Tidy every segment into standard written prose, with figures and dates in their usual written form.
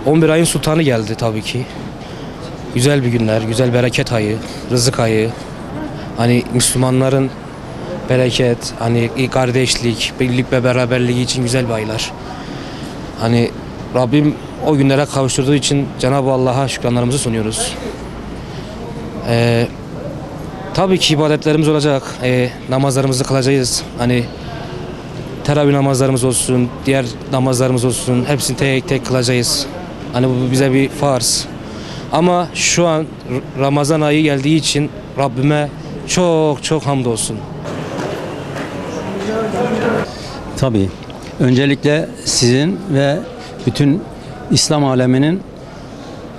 11 ayın sultanı geldi tabii ki. Güzel bir günler, güzel bereket ayı, rızık ayı. Hani Müslümanların bereket, hani kardeşlik, birlik ve beraberliği için güzel bir aylar. Hani Rabbim o günlere kavuşturduğu için Cenab-ı Allah'a şükranlarımızı sunuyoruz. Tabii ki ibadetlerimiz olacak, namazlarımızı kılacağız. Hani teravih namazlarımız olsun, diğer namazlarımız olsun, hepsini tek tek kılacağız. Hani bu bize bir farz. Ama şu an Ramazan ayı geldiği için Rabbime çok hamdolsun. Tabii. Öncelikle sizin ve bütün İslam aleminin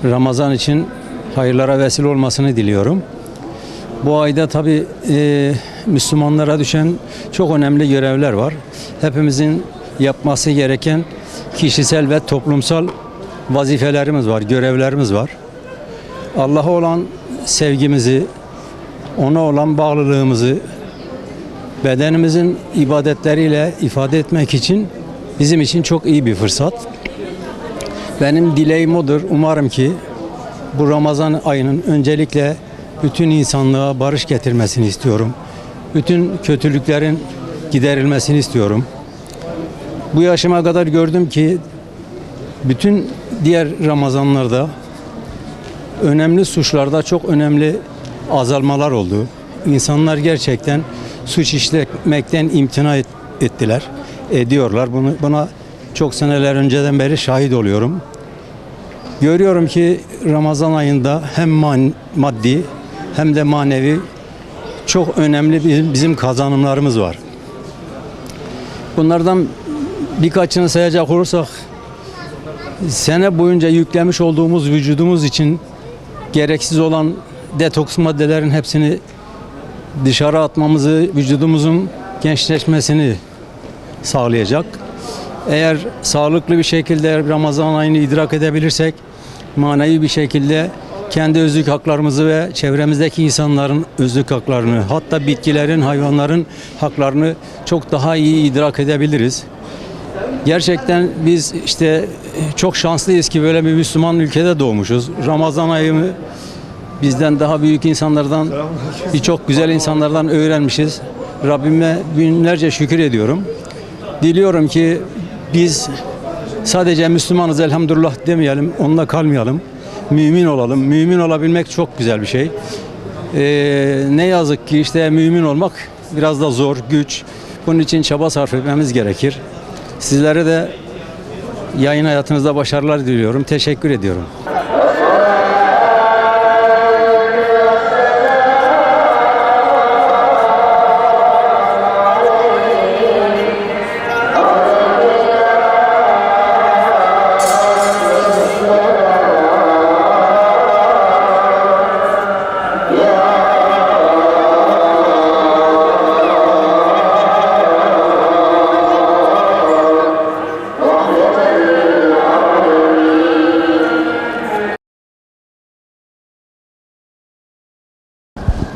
Ramazan için hayırlara vesile olmasını diliyorum. Bu ayda tabii Müslümanlara düşen çok önemli görevler var. Hepimizin yapması gereken kişisel ve toplumsal vazifelerimiz var, görevlerimiz var. Allah'a olan sevgimizi, ona olan bağlılığımızı bedenimizin ibadetleriyle ifade etmek için bizim için çok iyi bir fırsat. Benim dileğim odur. Umarım ki bu Ramazan ayının öncelikle bütün insanlığa barış getirmesini istiyorum. Bütün kötülüklerin giderilmesini istiyorum. Bu yaşıma kadar gördüm ki bütün diğer Ramazanlarda önemli suçlarda çok önemli azalmalar oldu. İnsanlar gerçekten suç işlemekten imtina ettiler, ediyorlar. Buna çok seneler önceden beri şahit oluyorum. Görüyorum ki Ramazan ayında hem maddi hem de manevi çok önemli bizim kazanımlarımız var. Bunlardan birkaçını sayacak olursak, sene boyunca yüklemiş olduğumuz vücudumuz için gereksiz olan detoks maddelerin hepsini dışarı atmamızı, vücudumuzun gençleşmesini sağlayacak. Eğer sağlıklı bir şekilde Ramazan ayını idrak edebilirsek, manevi bir şekilde kendi özlük haklarımızı ve çevremizdeki insanların özlük haklarını, hatta bitkilerin, hayvanların haklarını çok daha iyi idrak edebiliriz. Gerçekten biz işte çok şanslıyız ki böyle bir Müslüman ülkede doğmuşuz. Ramazan ayını bizden daha büyük insanlardan, birçok güzel insanlardan öğrenmişiz. Rabbime binlerce şükür ediyorum. Diliyorum ki biz sadece Müslümanız elhamdülillah demeyelim, onunla kalmayalım. Mümin olalım. Mümin olabilmek çok güzel bir şey. Ne yazık ki işte mümin olmak biraz da zor, güç. Bunun için çaba sarf etmemiz gerekir. Sizlere de yayın hayatınızda başarılar diliyorum. Teşekkür ediyorum.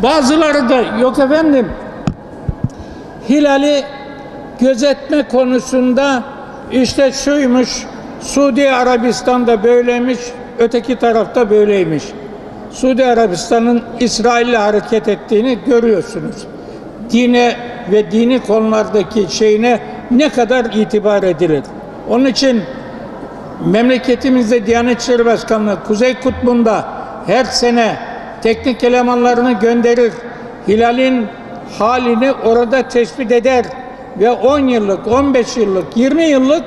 Bazıları da yok efendim, hilali gözetme konusunda işte şuymuş, Suudi Arabistan'da böyleymiş, öteki tarafta böyleymiş. Suudi Arabistan'ın İsrail'le hareket ettiğini görüyorsunuz. Dine ve dini konulardaki şeyine ne kadar itibar edilir. Onun için memleketimizde Diyanet İşleri Başkanlığı Kuzey Kutbu'nda her sene teknik elemanlarını gönderir, hilalin halini orada tespit eder ve 10 yıllık, 15 yıllık, 20 yıllık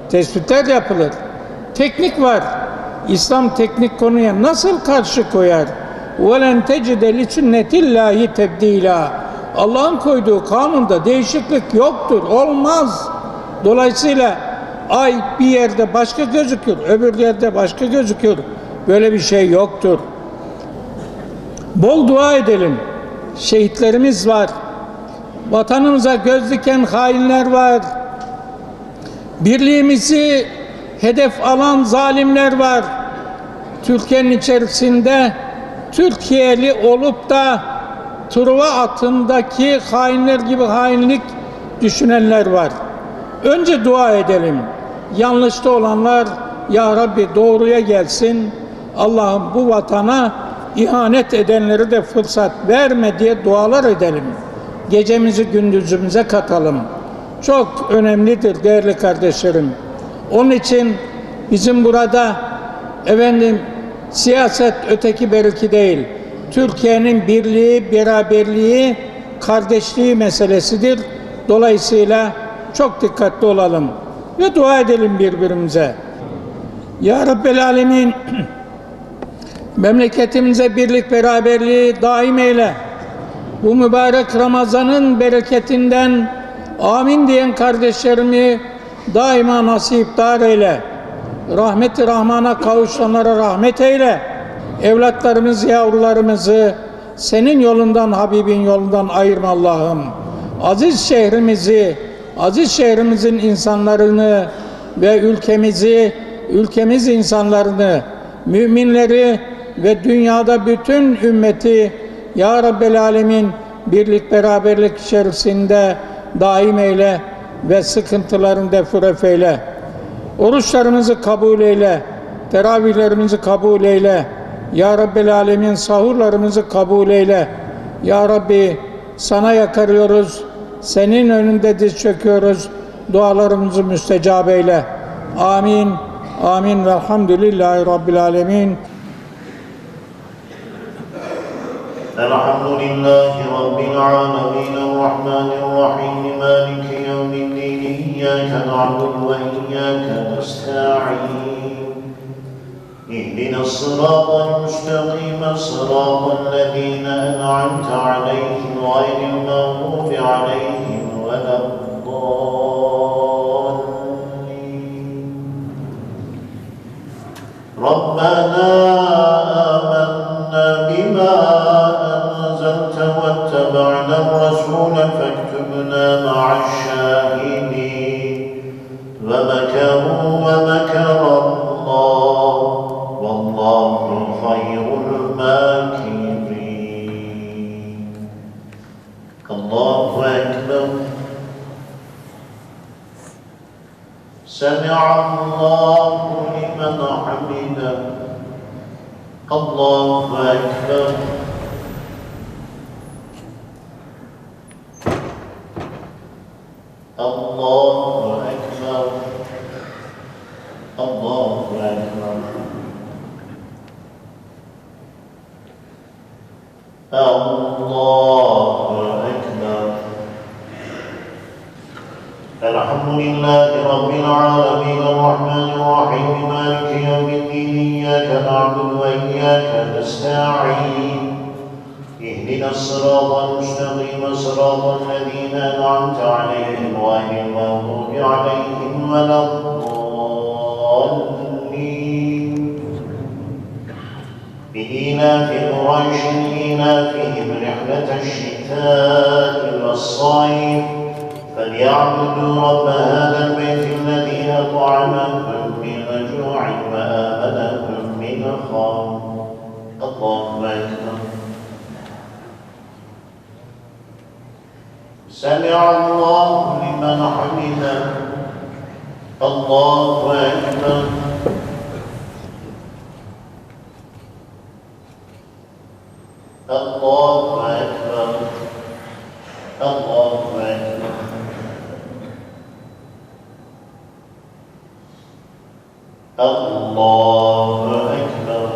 tespitler yapılır. Teknik var. İslam teknik konuya nasıl karşı koyar? وَلَنْ تَجِدَ لِسُنَّةِ اللّٰهِ تَبْد۪يلًا Allah'ın koyduğu kanunda değişiklik yoktur, olmaz. Dolayısıyla ay bir yerde başka gözükür, öbür yerde başka gözükür. Böyle bir şey yoktur. Bol dua edelim. Şehitlerimiz var. Vatanımıza göz diken hainler var. Birliğimizi hedef alan zalimler var. Türkiye'nin içerisinde Türkiye'li olup da Truva atındaki hainler gibi hainlik düşünenler var. Önce dua edelim. Yanlışta olanlar Ya Rabbi doğruya gelsin. Allah'ım bu vatana ihanet edenleri de fırsat verme diye dualar edelim. Gecemizi gündüzümüze katalım. Çok önemlidir değerli kardeşlerim. Onun için bizim burada siyaset öteki beriki değil. Türkiye'nin birliği, beraberliği, kardeşliği meselesidir. Dolayısıyla çok dikkatli olalım ve dua edelim birbirimize. Ya Rabbel Alemin, memleketimize birlik, beraberliği daim eyle. Bu mübarek Ramazan'ın bereketinden amin diyen kardeşlerimi daima nasipdar eyle. Rahmet-i Rahman'a kavuşanlara rahmet eyle. Evlatlarımızı, yavrularımızı senin yolundan, Habibin yolundan ayırma Allah'ım. Aziz şehrimizi, aziz şehrimizin insanlarını ve ülkemiz insanlarını, müminleri ve dünyada bütün ümmeti Ya Rabbel Alemin birlik beraberlik içerisinde daim eyle ve sıkıntılarını defuref eyle. Oruçlarımızı kabul eyle, teravihlerimizi kabul eyle. Ya Rabbel Alemin sahurlarımızı kabul eyle. Ya Rabbi sana yakarıyoruz, senin önünde diz çöküyoruz. Dualarımızı müstecab eyle. Amin. Amin. Velhamdülillahi Rabbil Alemin. Elhamdülillahi Rabbil alemin. Errahmanirrahim. Maliki yevmiddin. İyyâke na'budu ve iyyâke nesta'in. اهدنا الصراط المستقيم صراط الذين أنعمت عليهم غير المغضوب عليهم ولا الضالين. ربنا آمنا بما أنزلت واتبعنا الرسول فاكتبنا مع الشاهدين. ومكروا ومكر الله والله خير الماكرين. الله أكبر. سمع الله لمن حمده. الله أكبر. الله أكبر. الله أكبر. الله أكبر. الحمد لله رب العالمين الرحمن الرحيم مالك يوم الدين إياك نعبد وإياك نستعين اهدنا الصراط المستقيم صراط الذين أنعمت عليهم غير المغضوب عليهم ولا الضالين. بإيلاف قريش إيلافهم رحلة الشتاء والصيف فليعبدوا رب هذا البيت الذي أطعمهم من جوع وآمنهم من خوف. الله أكبر. سمع الله لمن حمده. الله أكبر. الله أكبر. الله أكبر. الله أكبر.